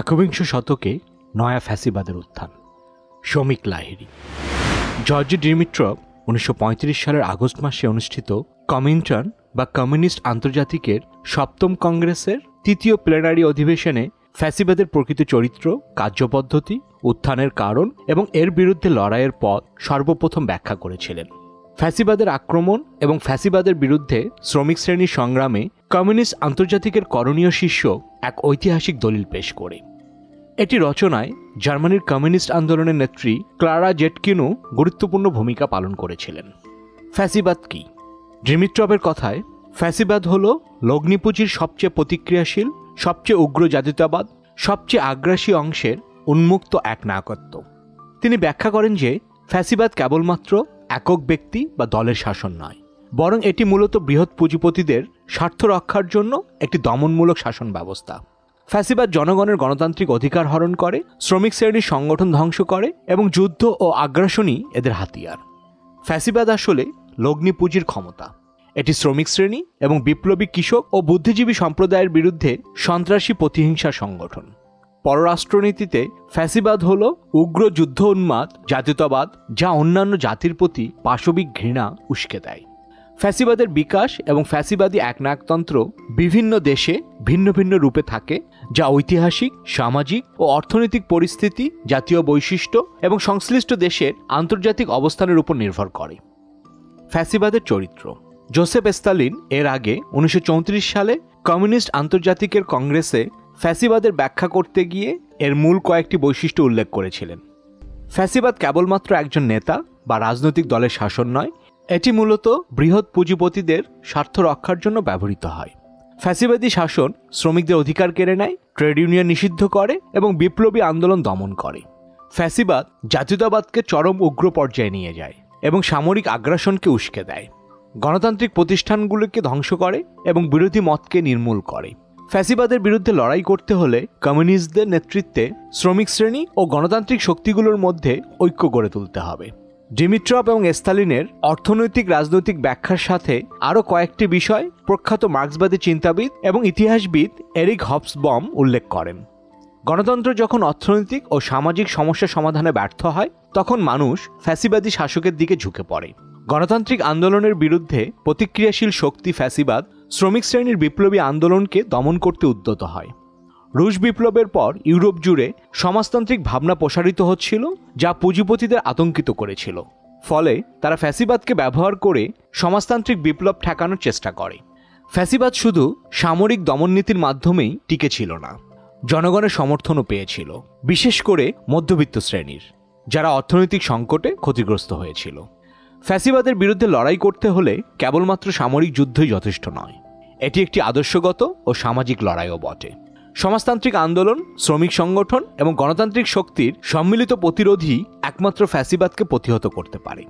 একবিংশ শতকে নয়া ফ্যাসিবাদের উত্থান। শ্রমিক লাহিড়ী। জর্জি ডিমিট্রভ 1935 সালের আগস্ট মাসে অনুষ্ঠিত কমিন্টার্ন বা কমিউনিস্ট আন্তর্জাতিকের 7ম কংগ্রেসের 3য় প্লেনারি অধিবেশনে ফ্যাসিবাদের প্রকৃত চরিত্র, কার্যপদ্ধতি, উত্থানের কারণ এবং এর বিরুদ্ধে লড়াইয়ের পথ সর্বপ্রথম ব্যাখ্যা করেছিলেন। ফ্যাসিবাদের আক্রমণ এবং ফ্যাসিবাদের বিরুদ্ধে শ্রমিক শ্রেণীর সংগ্রামে কমিউনিস্ট আন্তর্জাতিকের করণীয় শীর্ষ এক ঐতিহাসিক দলিল পেশ করে। এটি রচনায় জার্মানির কমিউনিস্ট আন্দোলনের নেত্রী ক্লারা জেটকিনও গুরুত্বপূর্ণ ভূমিকা পালন করেছিলেন। ফ্যাসিবাদ কি? ডিমিট্রভের কথায়, ফ্যাসিবাদ হল লগ্নিপুঁজির সবচেয়ে প্রতিক্রিয়াশীল, সবচেয়ে উগ্র জাতীয়তাবাদ, সবচেয়ে আগ্রাসী অংশের উন্মুক্ত একনায়কত্ব। তিনি ব্যাখ্যা করেন যে ফ্যাসিবাদ কেবলমাত্র একক ব্যক্তি বা দলের শাসন নয়, বরং এটি মূলত বৃহৎ পুঁজিপতিদের স্বার্থ রক্ষার জন্য একটি দমনমূলক শাসন ব্যবস্থা। ফ্যাসিবাদ জনগণের গণতান্ত্রিক অধিকার হরণ করে, শ্রমিক শ্রেণীর সংগঠন ধ্বংস করে এবং যুদ্ধ ও আগ্রাসনই এদের হাতিয়ার। ফ্যাসিবাদ আসলে লগ্নি পুঁজির ক্ষমতা। এটি শ্রমিক শ্রেণী এবং বিপ্লবী কৃষক ও বুদ্ধিজীবী সম্প্রদায়ের বিরুদ্ধে সন্ত্রাসী প্রতিহিংসার সংগঠন। পররাষ্ট্রনীতিতে ফ্যাসিবাদ হল উগ্র যুদ্ধ উন্মাদ জাতীয়তাবাদ, যা অন্যান্য জাতির প্রতি পাশবিক ঘৃণা উস্কে দেয়। ফ্যাসিবাদের বিকাশ এবং ফ্যাসিবাদী একনায়কতন্ত্র বিভিন্ন দেশে ভিন্ন ভিন্ন রূপে থাকে, যা ঐতিহাসিক, সামাজিক ও অর্থনৈতিক পরিস্থিতি, জাতীয় বৈশিষ্ট্য এবং সংশ্লিষ্ট দেশের আন্তর্জাতিক অবস্থানের উপর নির্ভর করে। ফ্যাসিবাদের চরিত্র। জোসেফ স্তালিন এর আগে 1934 সালে কমিউনিস্ট আন্তর্জাতিকের কংগ্রেসে ফ্যাসিবাদের ব্যাখ্যা করতে গিয়ে এর মূল কয়েকটি বৈশিষ্ট্য উল্লেখ করেছিলেন। ফ্যাসিবাদ কেবলমাত্র একজন নেতা বা রাজনৈতিক দলের শাসন নয়, এটি মূলত বৃহৎ পুঁজিপতিদের স্বার্থ রক্ষার জন্য ব্যবহৃত হয়। ফ্যাসিবাদী শাসন শ্রমিকদের অধিকার কেড়ে নেয়, ট্রেড ইউনিয়ন নিষিদ্ধ করে এবং বিপ্লবী আন্দোলন দমন করে। ফ্যাসিবাদ জাতীয়তাবাদকে চরম উগ্র পর্যায়ে নিয়ে যায় এবং সামরিক আগ্রাসনকে উস্কে দেয়, গণতান্ত্রিক প্রতিষ্ঠানগুলোকে ধ্বংস করে এবং বিরোধী মতকে নির্মূল করে। ফ্যাসিবাদের বিরুদ্ধে লড়াই করতে হলে কমিউনিস্টদের নেতৃত্বে শ্রমিক শ্রেণী ও গণতান্ত্রিক শক্তিগুলোর মধ্যে ঐক্য গড়ে তুলতে হবে। ডিমিট্রভ এবং স্তালিনের অর্থনৈতিক রাজনৈতিক ব্যাখ্যার সাথে আরও কয়েকটি বিষয় প্রখ্যাত মার্ক্সবাদী চিন্তাবিদ এবং ইতিহাসবিদ এরিক হবসবম উল্লেখ করেন। গণতন্ত্র যখন অর্থনৈতিক ও সামাজিক সমস্যা সমাধানে ব্যর্থ হয়, তখন মানুষ ফ্যাসিবাদী শাসকের দিকে ঝুঁকে পড়ে। গণতান্ত্রিক আন্দোলনের বিরুদ্ধে প্রতিক্রিয়াশীল শক্তি ফ্যাসিবাদ শ্রমিক শ্রেণীর বিপ্লবী আন্দোলনকে দমন করতে উদ্যত হয়। রুশ বিপ্লবের পর ইউরোপ জুড়ে সমাজতান্ত্রিক ভাবনা প্রসারিত হচ্ছিল, যা পুঁজিপতিদের আতঙ্কিত করেছিল। ফলে তারা ফ্যাসিবাদকে ব্যবহার করে সমাজতান্ত্রিক বিপ্লব ঠেকানোর চেষ্টা করে। ফ্যাসিবাদ শুধু সামরিক দমননীতির মাধ্যমেই টিকে ছিল না, জনগণের সমর্থনও পেয়েছিল, বিশেষ করে মধ্যবিত্ত শ্রেণীর, যারা অর্থনৈতিক সংকটে ক্ষতিগ্রস্ত হয়েছিল। ফ্যাসিবাদের বিরুদ্ধে লড়াই করতে হলে কেবলমাত্র সামরিক যুদ্ধই যথেষ্ট নয়, এটি একটি আদর্শগত ও সামাজিক লড়াইও বটে। সমাজতান্ত্রিক আন্দোলন, শ্রমিক সংগঠন এবং গণতান্ত্রিক শক্তির সম্মিলিত প্রতিরোধই একমাত্র ফ্যাসিবাদকে প্রতিহত করতে পারে।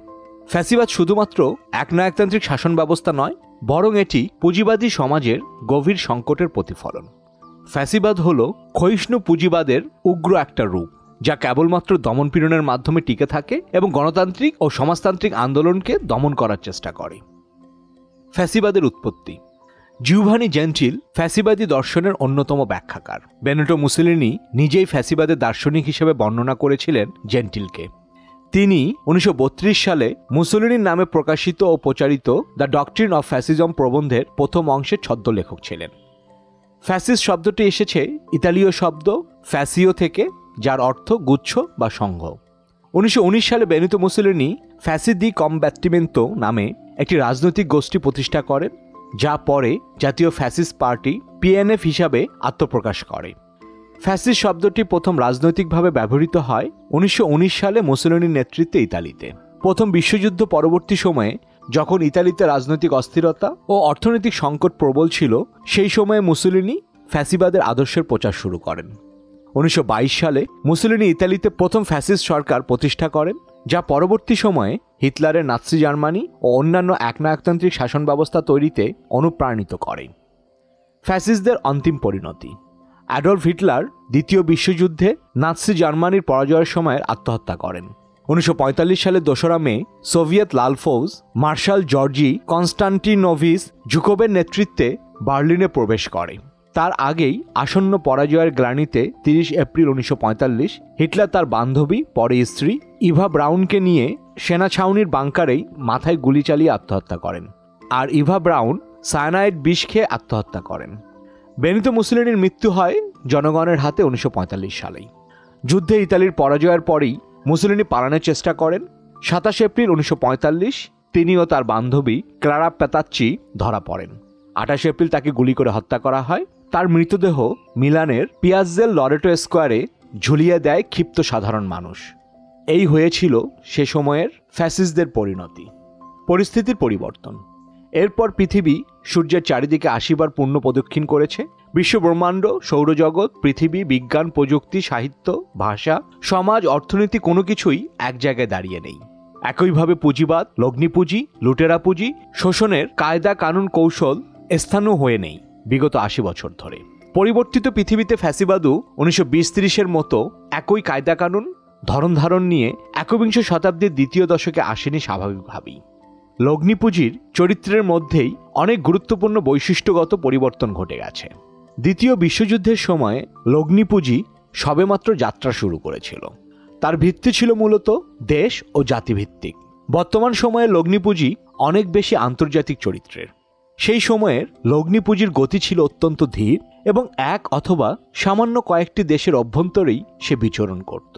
ফ্যাসিবাদ শুধুমাত্র একনায়কতান্ত্রিক শাসন ব্যবস্থা নয়, বরং এটি পুঁজিবাদী সমাজের গভীর সংকটের প্রতিফলন। ফ্যাসিবাদ হল ক্ষয়িষ্ণু পুঁজিবাদের উগ্র একটা রূপ, যা কেবলমাত্র দমনপীড়নের মাধ্যমে টিকে থাকে এবং গণতান্ত্রিক ও সমাজতান্ত্রিক আন্দোলনকে দমন করার চেষ্টা করে। ফ্যাসিবাদের উৎপত্তি। জিওভানি জেন্টিল ফ্যাসিবাদী দর্শনের অন্যতম ব্যাখ্যাকার। বেনিটো মুসোলিনি নিজেই ফ্যাসিবাদের দার্শনিক হিসেবে বর্ণনা করেছিলেন জেন্টিলকে। তিনি 1932 সালে মুসোলিনির নামে প্রকাশিত ও প্রচারিত দ্য ডকট্রিন অফ ফ্যাসিজম প্রবন্ধের প্রথম অংশের ছদ্মলেখক ছিলেন। ফ্যাসিস্ট শব্দটি এসেছে ইতালীয় শব্দ ফ্যাসিও থেকে, যার অর্থ গুচ্ছ বা সংঘ। 1919 সালে বেনিটো মুসোলিনি ফ্যাসি দি কমব্যাটিমেন্তো নামে একটি রাজনৈতিক গোষ্ঠী প্রতিষ্ঠা করেন, যা পরে জাতীয় ফ্যাসিস্ট পার্টি পিএনএফ হিসাবে আত্মপ্রকাশ করে। ফ্যাসিস্ট শব্দটি প্রথম রাজনৈতিকভাবে ব্যবহৃত হয় 1919 সালে মুসোলিনির নেতৃত্বে ইতালিতে। প্রথম বিশ্বযুদ্ধ পরবর্তী সময়ে যখন ইতালিতে রাজনৈতিক অস্থিরতা ও অর্থনৈতিক সংকট প্রবল ছিল, সেই সময়ে মুসোলিনি ফ্যাসিবাদের আদর্শের প্রচার শুরু করেন। 1922 সালে মুসোলিনি ইতালিতে প্রথম ফ্যাসিস্ট সরকার প্রতিষ্ঠা করেন, যা পরবর্তী সময়ে হিটলারের নাৎসি জার্মানি ও অন্যান্য একনায়কতান্ত্রিক শাসন ব্যবস্থা তৈরিতে অনুপ্রাণিত করে। ফ্যাসিস্টদের অন্তিম পরিণতি। অ্যাডলফ হিটলার দ্বিতীয় বিশ্বযুদ্ধে নাৎসি জার্মানির পরাজয়ের সময় আত্মহত্যা করেন। 1945 সালের 2 মে সোভিয়েত লাল ফৌজ মার্শাল জর্জি কনস্টান্টিনোভিচ জুকোভের নেতৃত্বে বার্লিনে প্রবেশ করে। তার আগেই আসন্ন পরাজয়ের গ্লানিতে 30 এপ্রিল 1945 হিটলার তার বান্ধবী, পরে স্ত্রী ইভা ব্রাউনকে নিয়ে সেনা ছাউনির বাংকারেই মাথায় গুলি চালিয়ে আত্মহত্যা করেন। আর ইভা ব্রাউন সায়ানাইড বিষ খেয়ে আত্মহত্যা করেন। বেনিতো মুসোলিনির মৃত্যু হয় জনগণের হাতে 1945 সালেই। যুদ্ধে ইতালির পরাজয়ের পরেই মুসোলিনি পালানোর চেষ্টা করেন। 27 এপ্রিল 1945 তিনি ও তার বান্ধবী ক্লারা পেতাচ্চি ধরা পড়েন। 28 এপ্রিল তাকে গুলি করে হত্যা করা হয়। তার মৃতদেহ মিলানের পিয়াজ্জেল লরেটো স্কোয়ারে ঝুলিয়ে দেয় ক্ষিপ্ত সাধারণ মানুষ। এই হয়েছিল সে সময়ের ফ্যাসিস্টদের পরিণতি। পরিস্থিতির পরিবর্তন। এরপর পৃথিবী সূর্যের চারিদিকে 80 বার পূর্ণ প্রদক্ষিণ করেছে। বিশ্বব্রহ্মাণ্ড, সৌরজগৎ, পৃথিবী, বিজ্ঞান, প্রযুক্তি, সাহিত্য, ভাষা, সমাজ, অর্থনীতি কোনো কিছুই এক জায়গায় দাঁড়িয়ে নেই। একইভাবে পুঁজিবাদ, লগ্নিপুঁজি, লুটেরা পুঁজি, শোষণের কায়দা কানুন কৌশল স্থানীয় হয়ে নেই বিগত 80 বছর ধরে। পরিবর্তিত পৃথিবীতে ফ্যাসিবাদও 1920-30-এর মতো একই কায়দা কানুন ধরন ধারণ নিয়ে একবিংশ শতাব্দীর দ্বিতীয় দশকে আসেনি স্বাভাবিকভাবেই। লগ্নিপুঁজির চরিত্রের মধ্যেই অনেক গুরুত্বপূর্ণ বৈশিষ্ট্যগত পরিবর্তন ঘটে গেছে। দ্বিতীয় বিশ্বযুদ্ধের সময় লগ্নিপুঁজি সবেমাত্র যাত্রা শুরু করেছিল। তার ভিত্তি ছিল মূলত দেশ ও জাতিভিত্তিক। বর্তমান সময়ে লগ্নিপুঁজি অনেক বেশি আন্তর্জাতিক চরিত্রের। সেই সময়ের লগ্নিপুঁজির গতি ছিল অত্যন্ত ধীর এবং এক অথবা সামান্য কয়েকটি দেশের অভ্যন্তরেই সে বিচরণ করত।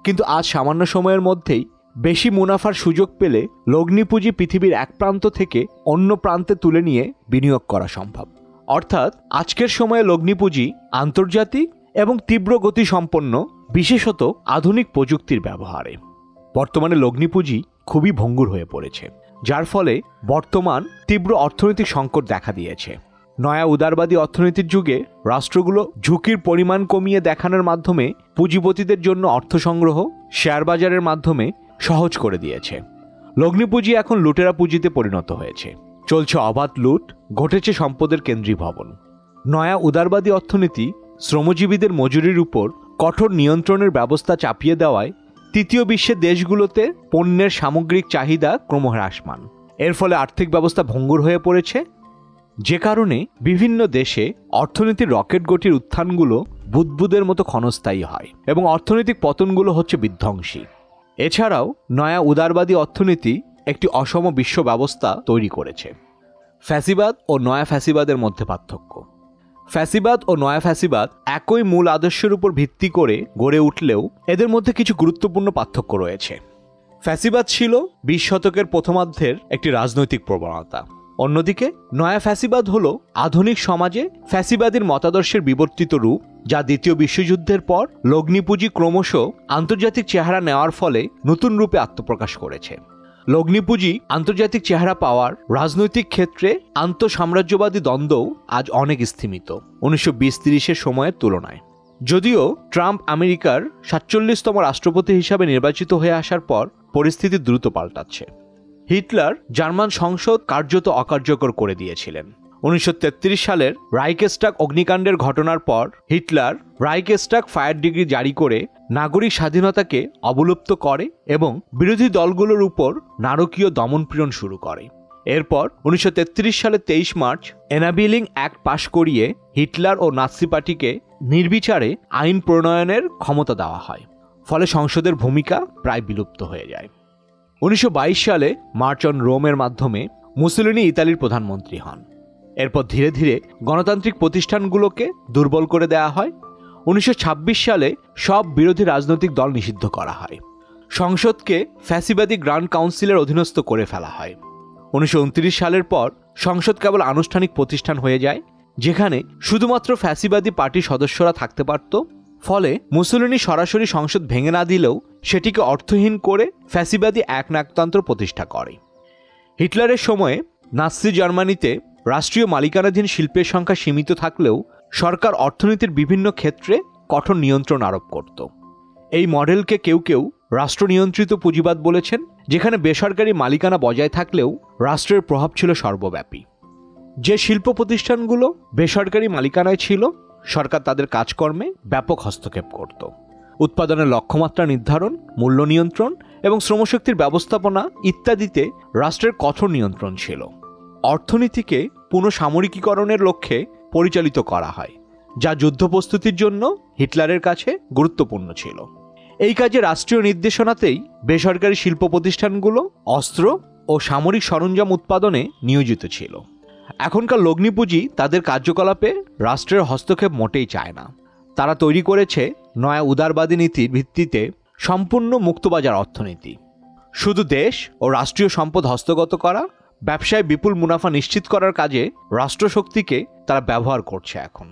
কিন্তু আজ সামান্য সময়ের মধ্যেই বেশি মুনাফার সুযোগ পেলে লগ্নিপুঁজি পৃথিবীর এক প্রান্ত থেকে অন্য প্রান্তে তুলে নিয়ে বিনিয়োগ করা সম্ভব। অর্থাৎ আজকের সময়ে লগ্নিপুঁজি আন্তর্জাতিক এবং তীব্র গতি সম্পন্ন, বিশেষত আধুনিক প্রযুক্তির ব্যবহারে। বর্তমানে লগ্নিপুঁজি খুবই ভঙ্গুর হয়ে পড়েছে, যার ফলে বর্তমান তীব্র অর্থনৈতিক সংকট দেখা দিয়েছে। নয়া উদারবাদী অর্থনীতির যুগে রাষ্ট্রগুলো ঝুঁকির পরিমাণ কমিয়ে দেখানোর মাধ্যমে পুঁজিপতিদের জন্য অর্থ সংগ্রহ শেয়ার বাজারের মাধ্যমে সহজ করে দিয়েছে। লগ্নিপুঁজি এখন লুটেরা পুঁজিতে পরিণত হয়েছে। চলছে অবাধ লুট, ঘটেছে সম্পদের কেন্দ্রীভবন। নয়া উদারবাদী অর্থনীতি শ্রমজীবীদের মজুরির উপর কঠোর নিয়ন্ত্রণের ব্যবস্থা চাপিয়ে দেওয়ায় তৃতীয় বিশ্বের দেশগুলোতে পণ্যের সামগ্রিক চাহিদা ক্রমহ্রাসমান। এর ফলে আর্থিক ব্যবস্থা ভঙ্গুর হয়ে পড়েছে, যে কারণে বিভিন্ন দেশে অর্থনীতির রকেট গতির উত্থানগুলো বুদবুদের মতো ক্ষণস্থায়ী হয় এবং অর্থনৈতিক পতনগুলো হচ্ছে বিধ্বংসী। এছাড়াও নয়া উদারবাদী অর্থনীতি একটি অসম বিশ্ব ব্যবস্থা তৈরি করেছে। ফ্যাসিবাদ ও নয়া ফ্যাসিবাদের মধ্যে পার্থক্য। ফ্যাসিবাদ ও নয়া ফ্যাসিবাদ একই মূল আদর্শের উপর ভিত্তি করে গড়ে উঠলেও এদের মধ্যে কিছু গুরুত্বপূর্ণ পার্থক্য রয়েছে। ফ্যাসিবাদ ছিল 20 শতকের প্রথমার্ধের একটি রাজনৈতিক প্রবণতা। অন্যদিকে নয়া ফ্যাসিবাদ হল আধুনিক সমাজে ফ্যাসিবাদীর মতাদর্শের বিবর্তিত রূপ, যা দ্বিতীয় বিশ্বযুদ্ধের পর লগ্নিপুঁজি ক্রমশ আন্তর্জাতিক চেহারা নেওয়ার ফলে নতুন রূপে আত্মপ্রকাশ করেছে। লগ্নিপুঁজি আন্তর্জাতিক চেহারা পাওয়ার রাজনৈতিক ক্ষেত্রে আন্তঃসাম্রাজ্যবাদী দ্বন্দ্বও আজ অনেক স্থিমিত 1920-30-এর সময়ের তুলনায়। যদিও ট্রাম্প আমেরিকার 47তম রাষ্ট্রপতি হিসাবে নির্বাচিত হয়ে আসার পর পরিস্থিতি দ্রুত পাল্টাচ্ছে। হিটলার জার্মান সংসদ কার্যত অকার্যকর করে দিয়েছিলেন। 1933 সালের রাইখস্টাগ অগ্নিকাণ্ডের ঘটনার পর হিটলার রাইখস্টাগ ফায়ার ডিগ্রি জারি করে নাগরিক স্বাধীনতাকে অবলুপ্ত করে এবং বিরোধী দলগুলোর উপর নারকীয় দমনপীড়ন শুরু করে। এরপর 1933 সালের 23 মার্চ এনাবিলিং অ্যাক্ট পাশ করিয়ে হিটলার ও নাৎসি পার্টিকে নির্বিচারে আইন প্রণয়নের ক্ষমতা দেওয়া হয়। ফলে সংসদের ভূমিকা প্রায় বিলুপ্ত হয়ে যায়। 1922 সালে মার্চ অন রোমের মাধ্যমে মুসোলিনি ইতালির প্রধানমন্ত্রী হন। এরপর ধীরে ধীরে গণতান্ত্রিক প্রতিষ্ঠানগুলোকে দুর্বল করে দেওয়া হয়। 1926 সালে সব বিরোধী রাজনৈতিক দল নিষিদ্ধ করা হয়। সংসদকে ফ্যাসিবাদী গ্র্যান্ড কাউন্সিলের অধীনস্থ করে ফেলা হয়। 1929 সালের পর সংসদ কেবল আনুষ্ঠানিক প্রতিষ্ঠান হয়ে যায়, যেখানে শুধুমাত্র ফ্যাসিবাদী পার্টির সদস্যরা থাকতে পারত। ফলে মুসোলিনি সরাসরি সংসদ ভেঙে না দিলেও সেটিকে অর্থহীন করে ফ্যাসিবাদী একনায়কতন্ত্র প্রতিষ্ঠা করে। হিটলারের সময়ে নাৎসি জার্মানিতে রাষ্ট্রীয় মালিকানাধীন শিল্পের সংখ্যা সীমিত থাকলেও সরকার অর্থনীতির বিভিন্ন ক্ষেত্রে কঠোর নিয়ন্ত্রণ আরোপ করত। এই মডেলকে কেউ কেউ রাষ্ট্র নিয়ন্ত্রিত পুঁজিবাদ বলেছেন, যেখানে বেসরকারি মালিকানা বজায় থাকলেও রাষ্ট্রের প্রভাব ছিল সর্বব্যাপী। যে শিল্প প্রতিষ্ঠানগুলো বেসরকারি মালিকানায় ছিল, সরকার তাদের কাজকর্মে ব্যাপক হস্তক্ষেপ করত। উৎপাদনের লক্ষ্যমাত্রা নির্ধারণ, মূল্য নিয়ন্ত্রণ এবং শ্রমশক্তির ব্যবস্থাপনা ইত্যাদিতে রাষ্ট্রের কঠোর নিয়ন্ত্রণ ছিল। অর্থনীতিকে পুনঃসামরিকীকরণের লক্ষ্যে পরিচালিত করা হয় যা যুদ্ধ প্রস্তুতির জন্য হিটলারের কাছে গুরুত্বপূর্ণ ছিল। এই কাজে রাষ্ট্রীয় নির্দেশনাতেই বেসরকারি শিল্প প্রতিষ্ঠানগুলো অস্ত্র ও সামরিক সরঞ্জাম উৎপাদনে নিয়োজিত ছিল। এখনকার লগ্নিপুঁজি তাদের কার্যকলাপে রাষ্ট্রের হস্তক্ষেপ মোটেই চায় না। তারা তৈরি করেছে নয়া উদারবাদী নীতির ভিত্তিতে সম্পূর্ণ মুক্তবাজার অর্থনীতি। শুধু দেশ ও রাষ্ট্রীয় সম্পদ হস্তগত করা, ব্যবসায় বিপুল মুনাফা নিশ্চিত করার কাজে রাষ্ট্রশক্তিকে তারা ব্যবহার করছে। এখন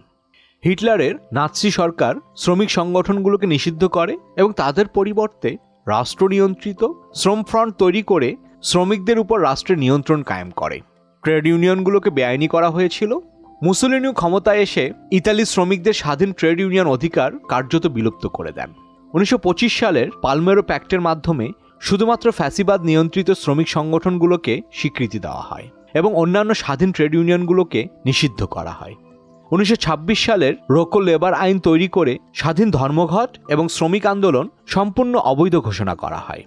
হিটলারের নাৎসি সরকার শ্রমিক সংগঠনগুলোকে নিষিদ্ধ করে এবং তাদের পরিবর্তে রাষ্ট্র নিয়ন্ত্রিত শ্রম ফ্রন্ট তৈরি করে শ্রমিকদের উপর রাষ্ট্রের নিয়ন্ত্রণ কায়েম করে। ট্রেড ইউনিয়নগুলোকে বেআইনি করা হয়েছিল। মুসোলিনি ক্ষমতায় এসে ইতালির শ্রমিকদের স্বাধীন ট্রেড ইউনিয়ন অধিকার কার্যত বিলুপ্ত করে দেন। 1925 সালের পালমেরো প্যাক্টের মাধ্যমে শুধুমাত্র ফ্যাসিবাদ নিয়ন্ত্রিত শ্রমিক সংগঠনগুলোকে স্বীকৃতি দেওয়া হয় এবং অন্যান্য স্বাধীন ট্রেড ইউনিয়নগুলোকে নিষিদ্ধ করা হয়। 1926 সালের রোকো লেবার আইন তৈরি করে স্বাধীন ধর্মঘট এবং শ্রমিক আন্দোলন সম্পূর্ণ অবৈধ ঘোষণা করা হয়।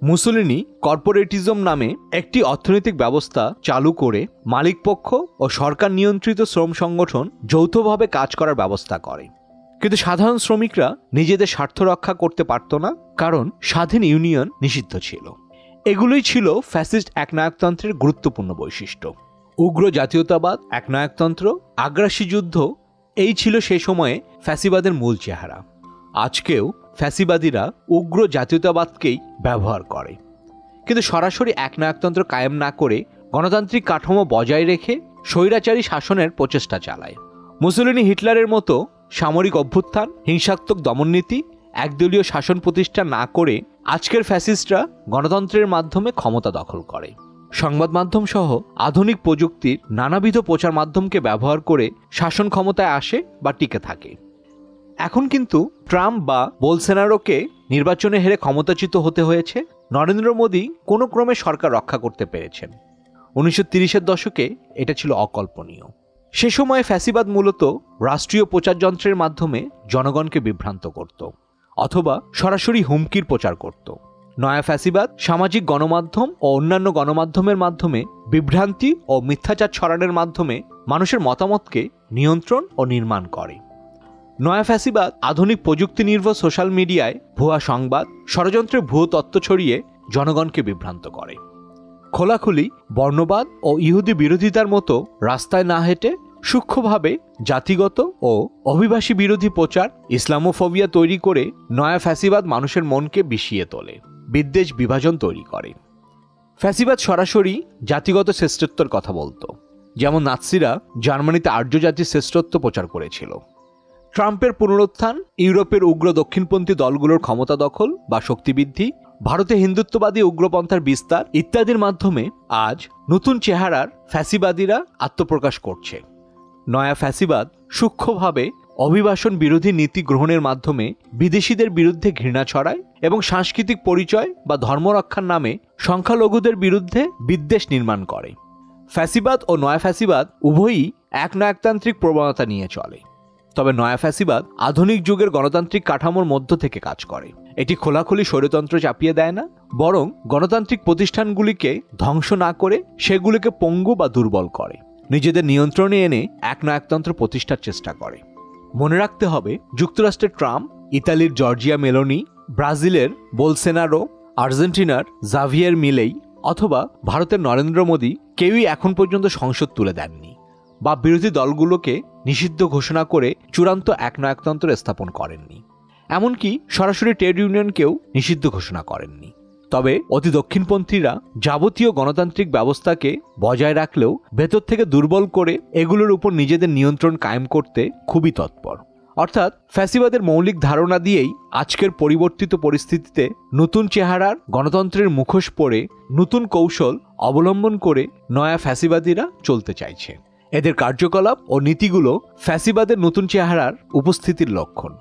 মুসোলিনি কর্পোরেটিজম নামে একটি অর্থনৈতিক ব্যবস্থা চালু করে মালিকপক্ষ ও সরকার নিয়ন্ত্রিত শ্রম সংগঠন যৌথভাবে কাজ করার ব্যবস্থা করে। কিন্তু সাধারণ শ্রমিকরা নিজেদের স্বার্থ রক্ষা করতে পারত না, কারণ স্বাধীন ইউনিয়ন নিষিদ্ধ ছিল। এগুলোই ছিল ফ্যাসিস্ট একনায়কতন্ত্রের গুরুত্বপূর্ণ বৈশিষ্ট্য। উগ্র জাতীয়তাবাদ, একনায়কতন্ত্র, আগ্রাসী যুদ্ধ, এই ছিল সে সময়ে ফ্যাসিবাদের মূল চেহারা। আজকেও ফ্যাসিবাদীরা উগ্র জাতীয়তাবাদকেই ব্যবহার করে, কিন্তু সরাসরি একনায়কতন্ত্র কায়েম না করে গণতান্ত্রিক কাঠামো বজায় রেখে স্বৈরাচারী শাসনের প্রচেষ্টা চালায়। মুসোলিনি হিটলারের মতো সামরিক অভ্যুত্থান, হিংসাত্মক দমননীতি, একদলীয় শাসন প্রতিষ্ঠা না করে আজকের ফ্যাসিস্টরা গণতন্ত্রের মাধ্যমে ক্ষমতা দখল করে। সংবাদ মাধ্যম সহ আধুনিক প্রযুক্তির নানাবিধ প্রচার মাধ্যমকে ব্যবহার করে শাসন ক্ষমতায় আসে বা টিকে থাকে। এখন কিন্তু ট্রাম্প বা বোলসোনারোকে নির্বাচনে হেরে ক্ষমতাচ্যুত হতে হয়েছে। নরেন্দ্র মোদী কোনো ক্রমে সরকার রক্ষা করতে পেরেছেন। 1930-এর দশকে এটা ছিল অকল্পনীয়। সে সময়ে ফ্যাসিবাদ মূলত রাষ্ট্রীয় প্রচার যন্ত্রের মাধ্যমে জনগণকে বিভ্রান্ত করত অথবা সরাসরি হুমকির প্রচার করত। নয়া ফ্যাসিবাদ সামাজিক গণমাধ্যম ও অন্যান্য গণমাধ্যমের মাধ্যমে বিভ্রান্তি ও মিথ্যাচার ছড়ানোর মাধ্যমে মানুষের মতামতকে নিয়ন্ত্রণ ও নির্মাণ করে। নয়া ফ্যাসিবাদ আধুনিক প্রযুক্তি নির্ভর সোশ্যাল মিডিয়ায় ভুয়া সংবাদ, ষড়যন্ত্রে ভুয়ো তথ্য ছড়িয়ে জনগণকে বিভ্রান্ত করে। খোলাখুলি বর্ণবাদ ও ইহুদি বিরোধিতার মতো রাস্তায় না হেঁটে সূক্ষ্মভাবে জাতিগত ও অভিবাসী বিরোধী প্রচার, ইসলামোফোবিয়া তৈরি করে নয়া ফ্যাসিবাদ মানুষের মনকে বিষিয়ে তোলে, বিদ্বেষ বিভাজন তৈরি করে। ফ্যাসিবাদ সরাসরি জাতিগত শ্রেষ্ঠত্বের কথা বলতো, যেমন নাৎসিরা জার্মানিতে আর্য জাতির শ্রেষ্ঠত্ব প্রচার করেছিল। ট্রাম্পের পুনরুত্থান, ইউরোপের উগ্র দক্ষিণপন্থী দলগুলোর ক্ষমতা দখল বা শক্তিবৃদ্ধি, ভারতে হিন্দুত্ববাদী উগ্রপন্থার বিস্তার ইত্যাদির মাধ্যমে আজ নতুন চেহারার ফ্যাসিবাদীরা আত্মপ্রকাশ করছে। নয়া ফ্যাসিবাদ সূক্ষ্মভাবে অভিবাসন বিরোধী নীতি গ্রহণের মাধ্যমে বিদেশিদের বিরুদ্ধে ঘৃণা ছড়ায় এবং সাংস্কৃতিক পরিচয় বা ধর্মরক্ষার নামে সংখ্যালঘুদের বিরুদ্ধে বিদ্বেষ নির্মাণ করে। ফ্যাসিবাদ ও নয়া ফ্যাসিবাদ উভয়ই একনায়কতান্ত্রিক প্রবণতা নিয়ে চলে, তবে নয়া ফ্যাসিবাদ আধুনিক যুগের গণতান্ত্রিক কাঠামোর মধ্য থেকে কাজ করে। এটি খোলাখুলি স্বৈরতন্ত্র চাপিয়ে দেয় না, বরং গণতান্ত্রিক প্রতিষ্ঠানগুলিকে ধ্বংস না করে সেগুলিকে পঙ্গু বা দুর্বল করে নিজেদের নিয়ন্ত্রণে এনে একনায়কতন্ত্র প্রতিষ্ঠার চেষ্টা করে। মনে রাখতে হবে, যুক্তরাষ্ট্রের ট্রাম্প, ইতালির জর্জিয়া মেলোনি, ব্রাজিলের বোলসোনারো, আর্জেন্টিনার জাভিয়ের মিলেই অথবা ভারতের নরেন্দ্র মোদী কেউই এখন পর্যন্ত সংসদ তুলে দেননি বা বিরোধী দলগুলোকে নিষিদ্ধ ঘোষণা করে চূড়ান্ত একনায়কতন্ত্র স্থাপন করেননি। এমনকি সরাসরি ট্রেড ইউনিয়নকেও নিষিদ্ধ ঘোষণা করেননি। তবে অতি দক্ষিণপন্থীরা যাবতীয় গণতান্ত্রিক ব্যবস্থাকে বজায় রাখলেও ভেতর থেকে দুর্বল করে এগুলোর উপর নিজেদের নিয়ন্ত্রণ কায়েম করতে খুবই তৎপর। অর্থাৎ ফ্যাসিবাদের মৌলিক ধারণা দিয়েই আজকের পরিবর্তিত পরিস্থিতিতে নতুন চেহারার গণতন্ত্রের মুখোশ পরে নতুন কৌশল অবলম্বন করে নয়া ফ্যাসিবাদীরা চলতে চাইছে। এদের কার্যকলাপ ও নীতিগুলো ফ্যাসিবাদের নতুন চেহারার উপস্থিতির লক্ষণ।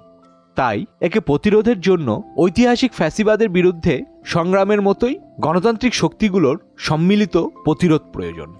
তাই একে প্রতিরোধের জন্য ঐতিহাসিক ফ্যাসিবাদের বিরুদ্ধে সংগ্রামের মতোই গণতান্ত্রিক শক্তিগুলোর সম্মিলিত প্রতিরোধ প্রয়োজন।